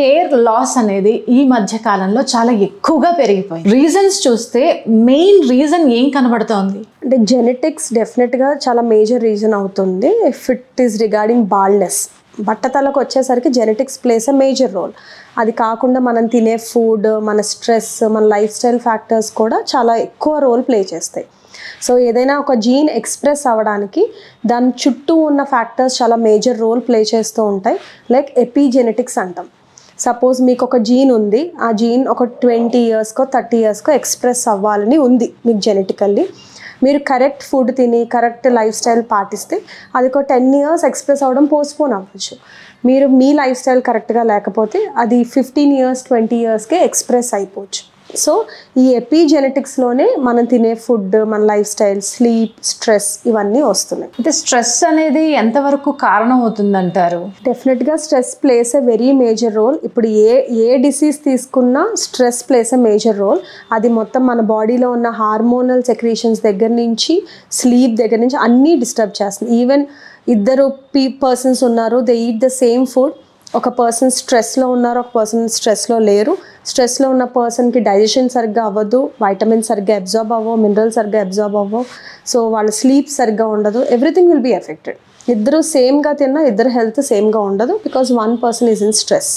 Hair loss అనేది ఈ మధ్య కాలంలో చాలా ఎక్కువగా పెరిగిపోయింది. రీజన్స్ చూస్తే మెయిన్ రీజన్ ఏం కనబడుతోంది అంటే జెనెటిక్స్ డెఫినెట్గా చాలా మేజర్ రీజన్ అవుతుంది. If it is regarding baldness, బట్టతలకు వచ్చేసరికి genetics plays a major role. అది కాకుండా మనం తినే ఫుడ్, మన స్ట్రెస్, మన లైఫ్ స్టైల్ ఫ్యాక్టర్స్ కూడా చాలా ఎక్కువ రోల్ ప్లే చేస్తాయి. సో ఏదైనా ఒక జీన్ ఎక్స్ప్రెస్ అవ్వడానికి దాని చుట్టూ ఉన్న ఫ్యాక్టర్స్ చాలా మేజర్ రోల్ ప్లే చేస్తూ ఉంటాయి. లైక్ ఎపిజెనెటిక్స్ అంటాం. సపోజ్ మీకు ఒక జీన్ ఉంది, ఆ జీన్ ఒక 20 ఇయర్స్కో 30 ఇయర్స్కో ఎక్స్ప్రెస్ అవ్వాలని ఉంది మీకు జెనెటికల్లీ. మీరు కరెక్ట్ ఫుడ్ తిని కరెక్ట్ లైఫ్ స్టైల్ పాటిస్తే అది ఒక 10 ఇయర్స్ ఎక్స్ప్రెస్ అవ్వడం పోస్ట్పోన్ అవ్వచ్చు. మీరు మీ లైఫ్ స్టైల్ కరెక్ట్గా లేకపోతే అది 15 ఇయర్స్ 20 ఇయర్స్కే ఎక్స్ప్రెస్ అయిపోవచ్చు. సో ఈ ఎపిజెనెటిక్స్లోనే మనం తినే ఫుడ్, మన లైఫ్ స్టైల్, స్లీప్, స్ట్రెస్ ఇవన్నీ వస్తున్నాయి. అయితే స్ట్రెస్ అనేది ఎంతవరకు కారణం అవుతుందంటారు? డెఫినెట్గా stress plays a very major role. ఇప్పుడు ఏ డిసీజ్ తీసుకున్నా stress plays a major role. అది మొత్తం మన బాడీలో ఉన్న హార్మోనల్ సెక్రీషన్స్ దగ్గర నుంచి, స్లీప్ దగ్గర నుంచి అన్నీ డిస్టర్బ్ చేస్తుంది. ఈవెన్ ఇద్దరు పర్సన్స్ ఉన్నారు, they eat the same food, ఒక పర్సన్ స్ట్రెస్లో ఉన్నారు, ఒక పర్సన్ స్ట్రెస్లో లేరు. స్ట్రెస్లో ఉన్న పర్సన్కి డైజెషన్ సరిగ్గా అవ్వదు, వైటమిన్స్ సరిగ్గా అబ్జార్బ్ అవ్వవు, మినరల్స్ సరిగ్గా అబ్జార్బ్ అవ్వవు, సో వాళ్ళ స్లీప్ సరిగ్గా ఉండదు, ఎవ్రీథింగ్ విల్ బీ ఎఫెక్టెడ్. ఇద్దరు సేమ్గా తిన్నా ఇద్దరు హెల్త్ సేమ్గా ఉండదు, because one person is in stress.